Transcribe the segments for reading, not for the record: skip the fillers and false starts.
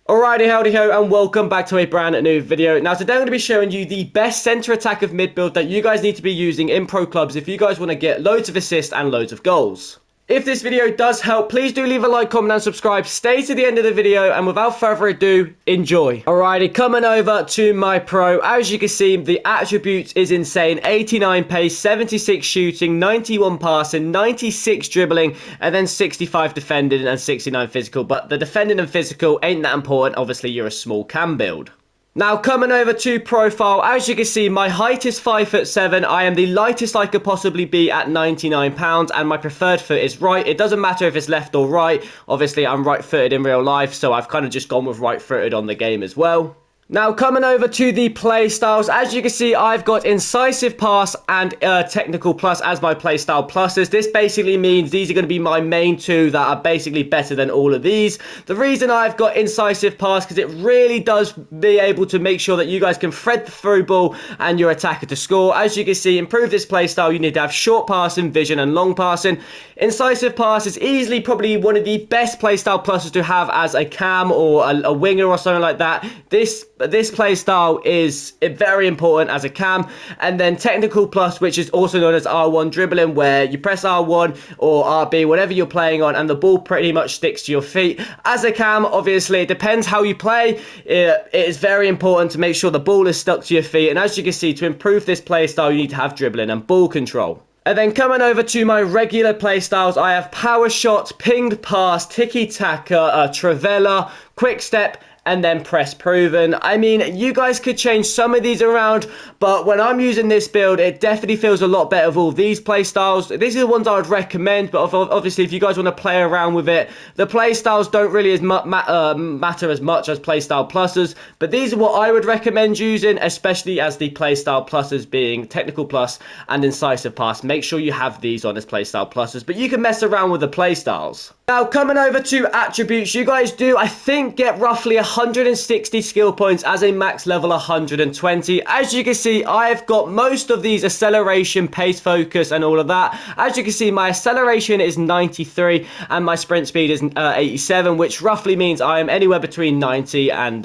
Alrighty, howdy ho, and welcome back to a brand new video. Now today I'm going to be showing you the best centre attack of mid build that you guys need to be using in pro clubs if you guys want to get loads of assists and loads of goals. If this video does help, please do leave a like, comment and subscribe. Stay to the end of the video, and without further ado, enjoy. Alrighty, coming over to my pro. As you can see, the attributes is insane. 89 pace, 76 shooting, 91 passing, 96 dribbling, and then 65 defending and 69 physical. But the defending and physical ain't that important. Obviously, you're a small cam build. Now, coming over to profile, as you can see, my height is 5'7". I am the lightest I could possibly be at 99 pounds, and my preferred foot is right. It doesn't matter if it's left or right. Obviously, I'm right-footed in real life, so I've kind of just gone with right-footed on the game as well. Now, coming over to the play styles, as you can see, I've got incisive pass and technical plus as my play style pluses. This basically means these are going to be my main two that are basically better than all of these. The reason I've got incisive pass, because it really does be able to make sure that you guys can thread the through ball and your attacker to score. As you can see, improve this play style, you need to have short passing, vision and long passing. Incisive pass is easily probably one of the best play style pluses to have as a cam or a winger or something like that. This play style is very important as a cam. And then technical plus, which is also known as R1 dribbling, where you press R1 or RB, whatever you're playing on, and the ball pretty much sticks to your feet. As a cam, obviously, it depends how you play. It is very important to make sure the ball is stuck to your feet. And as you can see, to improve this play style, you need to have dribbling and ball control. And then coming over to my regular play styles, I have power shot, pinged pass, tiki-taka, trivela, quick step, and then press proven. I mean, you guys could change some of these around, but when I'm using this build, it definitely feels a lot better of all these play styles. These are the ones I would recommend, but obviously if you guys want to play around with it, the play styles don't really matter as much as play style pluses, but these are what I would recommend using, especially as the play style pluses being technical plus and incisive pass. Make sure you have these on as play style pluses, but you can mess around with the play styles. Now, coming over to attributes, you guys do, I think, get roughly 160 skill points as a max level 120. As you can see, I've got most of these acceleration, pace, focus, and all of that. As you can see, my acceleration is 93, and my sprint speed is 87, which roughly means I am anywhere between 90 and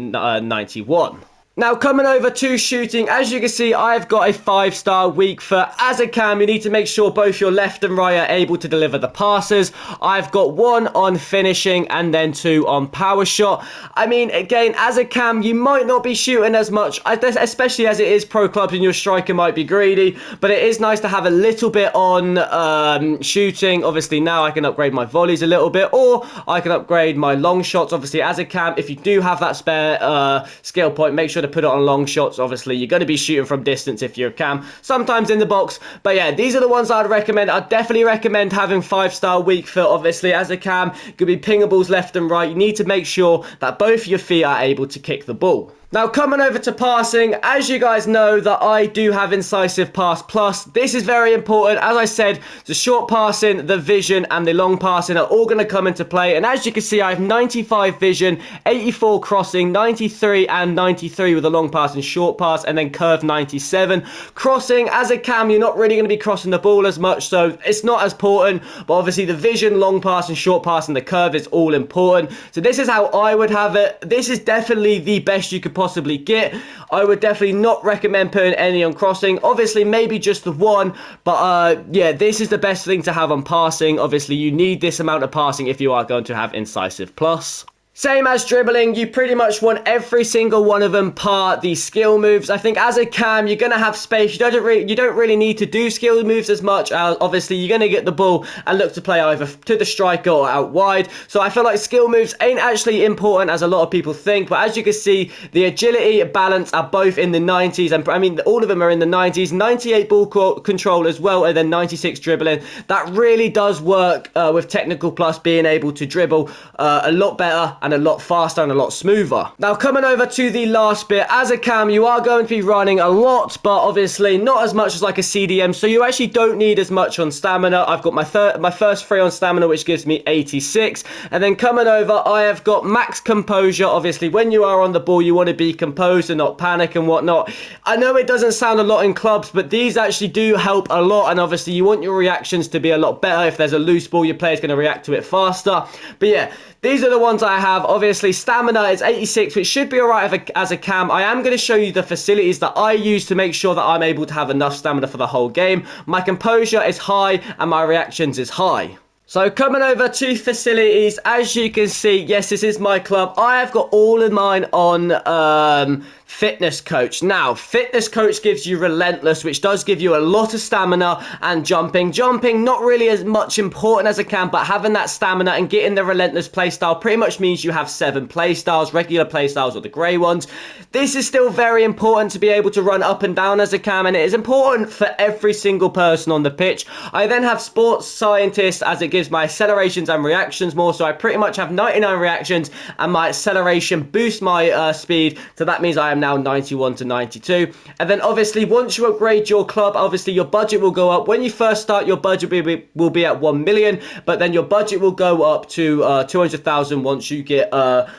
91. Now, coming over to shooting, as you can see, I've got a 5-star weak foot. As a cam, you need to make sure both your left and right are able to deliver the passes. I've got 1 on finishing and then 2 on power shot. I mean, again, as a cam, you might not be shooting as much, especially as it is pro clubs and your striker might be greedy, but it is nice to have a little bit on shooting. Obviously, now I can upgrade my volleys a little bit, or I can upgrade my long shots. Obviously, as a cam, if you do have that spare skill point, make sure to put it on long shots. Obviously, you're going to be shooting from distance if you're a cam, sometimes in the box, but yeah, these are the ones I'd recommend. I'd definitely recommend having 5-star weak foot. Obviously, as a cam, could be pingables left and right. You need to make sure that both your feet are able to kick the ball. Now, coming over to passing, as you guys know that I do have incisive pass plus. This is very important. As I said, the short passing, the vision, and the long passing are all going to come into play. And as you can see, I have 95 vision, 84 crossing, 93 and 93 with a long pass and short pass, and then curve 97. Crossing, as a cam, you're not really going to be crossing the ball as much, so it's not as important. But obviously, the vision, long pass, and short pass, and the curve is all important. So this is how I would have it. This is definitely the best you could possibly get. I would definitely not recommend putting any on crossing. Obviously, maybe just the 1, but yeah, this is the best thing to have on passing. Obviously, you need this amount of passing if you are going to have incisive plus. Same as dribbling, you pretty much want every single one of them part the skill moves. I think as a cam, you're going to have space. You don't really need to do skill moves as much. Obviously, you're going to get the ball and look to play either to the striker or out wide. So I feel like skill moves ain't actually important as a lot of people think. But as you can see, the agility, balance are both in the 90s. And I mean, all of them are in the 90s. 98 ball control as well, and then 96 dribbling. That really does work with technical plus, being able to dribble a lot better and a lot faster and a lot smoother. Now, coming over to the last bit, as a cam, you are going to be running a lot, but obviously not as much as like a CDM, so you actually don't need as much on stamina. I've got my first 3 on stamina, which gives me 86, and then coming over, I have got max composure. Obviously, when you are on the ball, you want to be composed and not panic and whatnot. I know it doesn't sound a lot in clubs, but these actually do help a lot, and obviously you want your reactions to be a lot better. If there's a loose ball, your player's going to react to it faster. But yeah, these are the ones I have have, obviously, stamina is 86, which should be alright as a cam. I am going to show you the facilities that I use to make sure that I'm able to have enough stamina for the whole game. My composure is high and my reactions is high. So coming over to facilities, as you can see, yes, this is my club. I have got all of mine on fitness coach. Now, fitness coach gives you relentless, which does give you a lot of stamina and jumping. Jumping, not really as much important as a cam, but having that stamina and getting the relentless playstyle pretty much means you have 7 playstyles, regular playstyles or the grey ones. This is still very important to be able to run up and down as a cam, and it is important for every single person on the pitch. I then have sports scientist, as it gives my accelerations and reactions more, so I pretty much have 99 reactions, and my acceleration boosts my speed, so that means I am now 91 to 92. And then obviously once you upgrade your club, obviously your budget will go up. When you first start, your budget will be at 1 million, but then your budget will go up to 200,000 once you get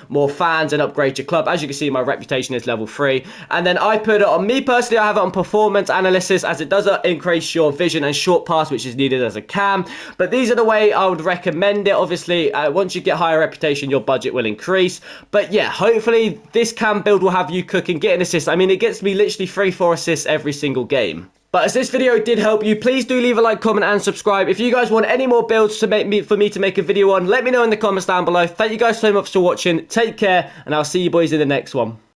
more fans and upgrade your club. As you can see, my reputation is level 3. And then I put it on, me personally, I have it on performance analysis, as it does increase your vision and short pass, which is needed as a cam. But these are the way I would recommend it. Obviously, once you get higher reputation, your budget will increase. But yeah, hopefully this cam build will have you cooking, getting assists. I mean, it gets me literally 3-4 assists every single game. But as this video did help you, please do leave a like, comment, and subscribe. If you guys want any more builds for me to make a video on, let me know in the comments down below. Thank you guys so much for watching. Take care, and I'll see you boys in the next one.